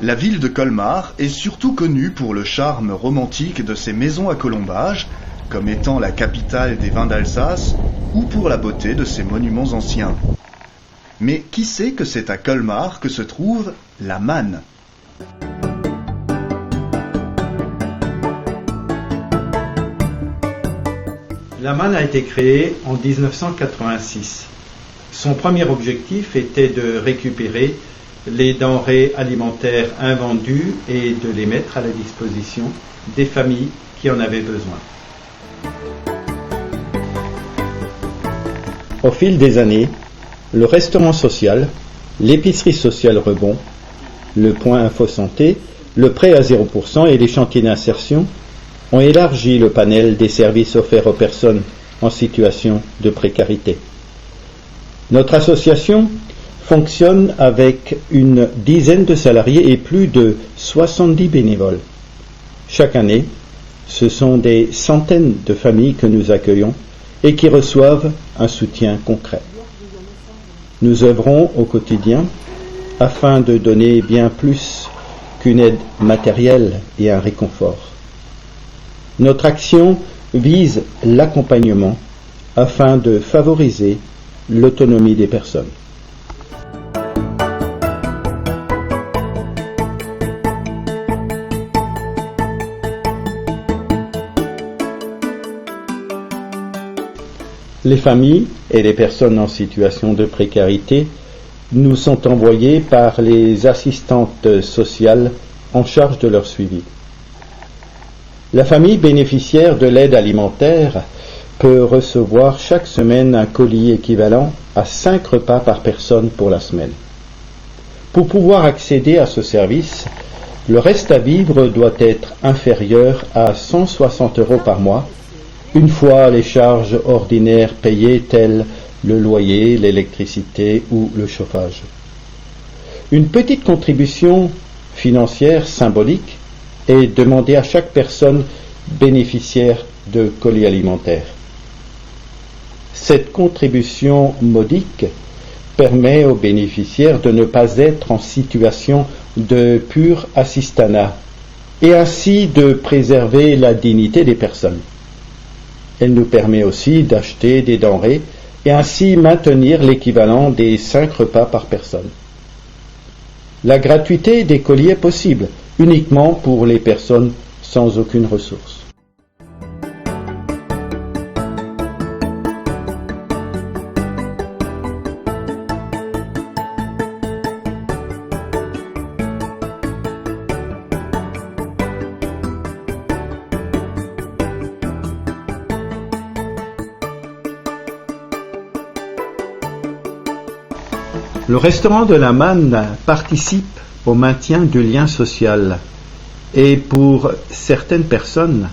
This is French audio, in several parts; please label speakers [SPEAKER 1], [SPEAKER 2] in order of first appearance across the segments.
[SPEAKER 1] La ville de Colmar est surtout connue pour le charme romantique de ses maisons à colombages, comme étant la capitale des vins d'Alsace, ou pour la beauté de ses monuments anciens. Mais qui sait que c'est à Colmar que se trouve la manne ?
[SPEAKER 2] La manne a été créée en 1986. Son premier objectif était de récupérer les denrées alimentaires invendues et de les mettre à la disposition des familles qui en avaient besoin. Au fil des années, le restaurant social, l'épicerie sociale Rebond, le point Info Santé, le prêt à 0% et les chantiers d'insertion ont élargi le panel des services offerts aux personnes en situation de précarité. Notre association fonctionne avec une dizaine de salariés et plus de 70 bénévoles. Chaque année, ce sont des centaines de familles que nous accueillons et qui reçoivent un soutien concret. Nous œuvrons au quotidien afin de donner bien plus qu'une aide matérielle et un réconfort. Notre action vise l'accompagnement afin de favoriser l'autonomie des personnes. Les familles et les personnes en situation de précarité nous sont envoyées par les assistantes sociales en charge de leur suivi. La famille bénéficiaire de l'aide alimentaire peut recevoir chaque semaine un colis équivalent à 5 repas par personne pour la semaine. Pour pouvoir accéder à ce service, le reste à vivre doit être inférieur à 160 € par mois, une fois les charges ordinaires payées telles le loyer, l'électricité ou le chauffage. Une petite contribution financière symbolique est demandée à chaque personne bénéficiaire de colis alimentaires. Cette contribution modique permet aux bénéficiaires de ne pas être en situation de pur assistanat et ainsi de préserver la dignité des personnes. Elle nous permet aussi d'acheter des denrées et ainsi maintenir l'équivalent des 5 repas par personne. La gratuité des colis est possible uniquement pour les personnes sans aucune ressource. Le restaurant de la Manne participe au maintien du lien social et pour certaines personnes,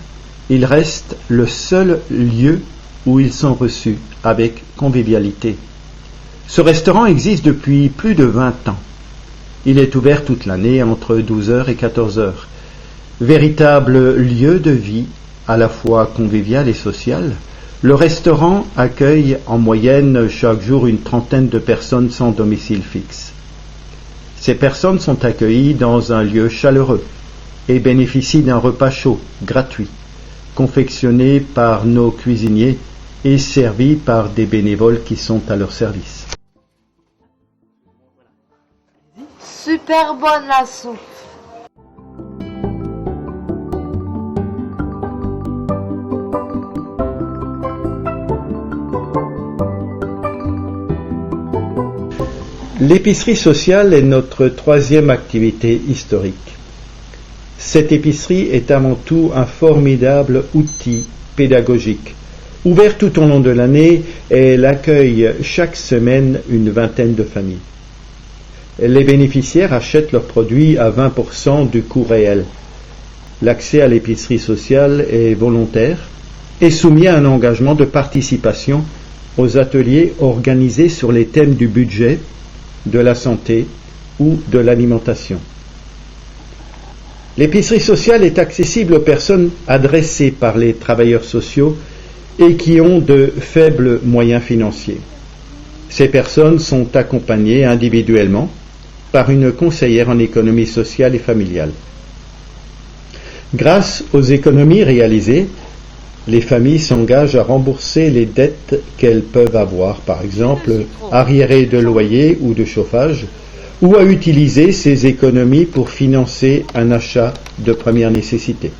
[SPEAKER 2] il reste le seul lieu où ils sont reçus avec convivialité. Ce restaurant existe depuis plus de 20 ans. Il est ouvert toute l'année entre 12h et 14h. Véritable lieu de vie à la fois convivial et social, le restaurant accueille en moyenne chaque jour une trentaine de personnes sans domicile fixe. Ces personnes sont accueillies dans un lieu chaleureux et bénéficient d'un repas chaud, gratuit, confectionné par nos cuisiniers et servi par des bénévoles qui sont à leur service.
[SPEAKER 3] Super bonne la soupe.
[SPEAKER 2] L'épicerie sociale est notre troisième activité historique. Cette épicerie est avant tout un formidable outil pédagogique. Ouvert tout au long de l'année, elle accueille chaque semaine une vingtaine de familles. Les bénéficiaires achètent leurs produits à 20% du coût réel. L'accès à l'épicerie sociale est volontaire et soumis à un engagement de participation aux ateliers organisés sur les thèmes du budget, de la santé ou de l'alimentation. L'épicerie sociale est accessible aux personnes adressées par les travailleurs sociaux et qui ont de faibles moyens financiers. Ces personnes sont accompagnées individuellement par une conseillère en économie sociale et familiale. Grâce aux économies réalisées, les familles s'engagent à rembourser les dettes qu'elles peuvent avoir, par exemple arriérés de loyer ou de chauffage, ou à utiliser ces économies pour financer un achat de première nécessité.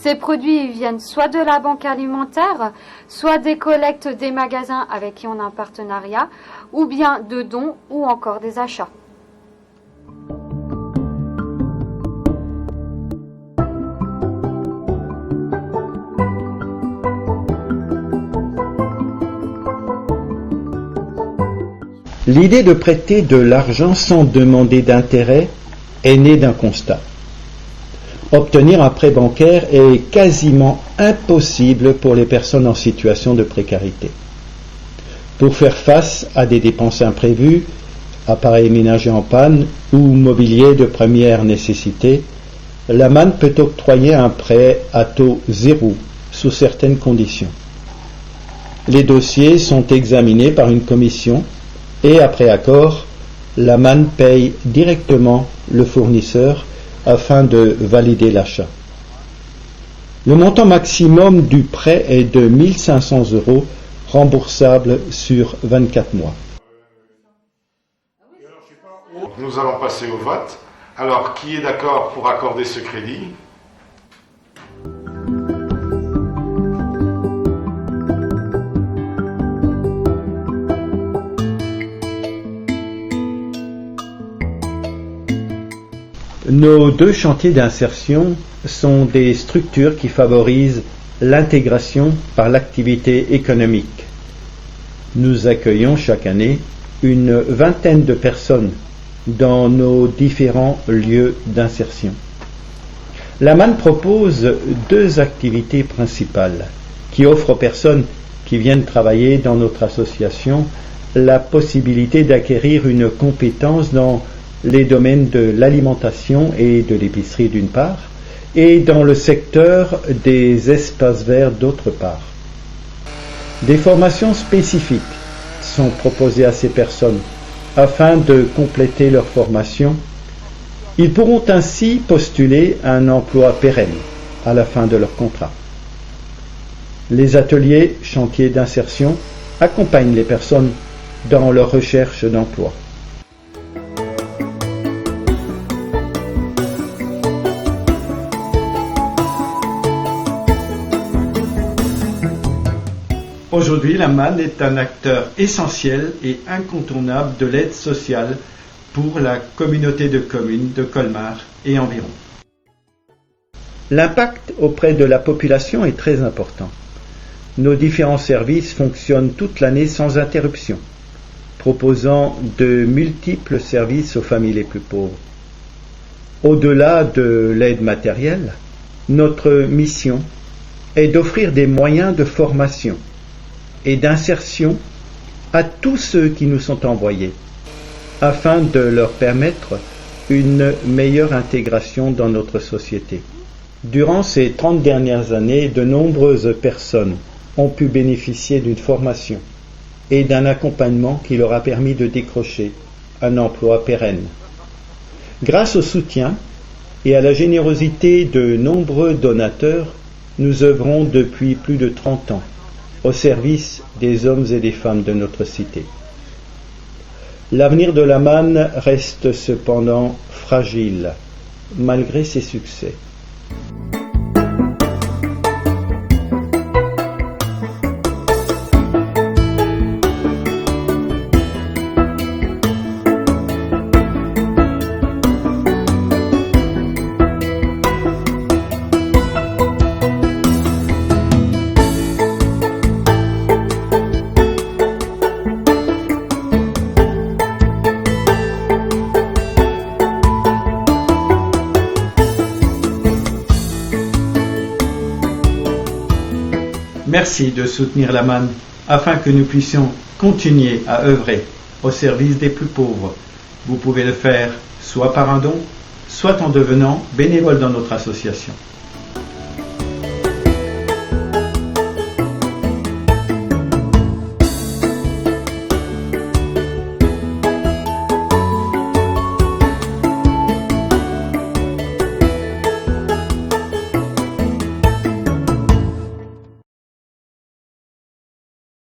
[SPEAKER 4] Ces produits viennent soit de la banque alimentaire, soit des collectes des magasins avec qui on a un partenariat, ou bien de dons ou encore des achats.
[SPEAKER 2] L'idée de prêter de l'argent sans demander d'intérêt est née d'un constat. Obtenir un prêt bancaire est quasiment impossible pour les personnes en situation de précarité. Pour faire face à des dépenses imprévues, appareils ménagers en panne ou mobilier de première nécessité, la MAN peut octroyer un prêt à taux zéro sous certaines conditions. Les dossiers sont examinés par une commission et après accord, la MAN paye directement le fournisseur afin de valider l'achat. Le montant maximum du prêt est de 1 500 € remboursable sur 24 mois.
[SPEAKER 5] Nous allons passer au vote. Alors, qui est d'accord pour accorder ce crédit ?
[SPEAKER 2] Nos deux chantiers d'insertion sont des structures qui favorisent l'intégration par l'activité économique. Nous accueillons chaque année une vingtaine de personnes dans nos différents lieux d'insertion. La MAN propose deux activités principales qui offrent aux personnes qui viennent travailler dans notre association la possibilité d'acquérir une compétence dans les domaines de l'alimentation et de l'épicerie d'une part, et dans le secteur des espaces verts d'autre part. Des formations spécifiques sont proposées à ces personnes afin de compléter leur formation. Ils pourront ainsi postuler à un emploi pérenne à la fin de leur contrat. Les ateliers chantiers d'insertion accompagnent les personnes dans leur recherche d'emploi. Aujourd'hui, la MAN est un acteur essentiel et incontournable de l'aide sociale pour la communauté de communes de Colmar et environ. L'impact auprès de la population est très important. Nos différents services fonctionnent toute l'année sans interruption, proposant de multiples services aux familles les plus pauvres. Au-delà de l'aide matérielle, notre mission est d'offrir des moyens de formation et d'insertion à tous ceux qui nous sont envoyés, afin de leur permettre une meilleure intégration dans notre société. Durant ces 30 dernières années, de nombreuses personnes ont pu bénéficier d'une formation et d'un accompagnement qui leur a permis de décrocher un emploi pérenne. Grâce au soutien et à la générosité de nombreux donateurs, nous œuvrons depuis plus de 30 ans au service des hommes et des femmes de notre cité. L'avenir de la MAN reste cependant fragile, malgré ses succès. Merci de soutenir la MAN afin que nous puissions continuer à œuvrer au service des plus pauvres. Vous pouvez le faire soit par un don, soit en devenant bénévole dans notre association.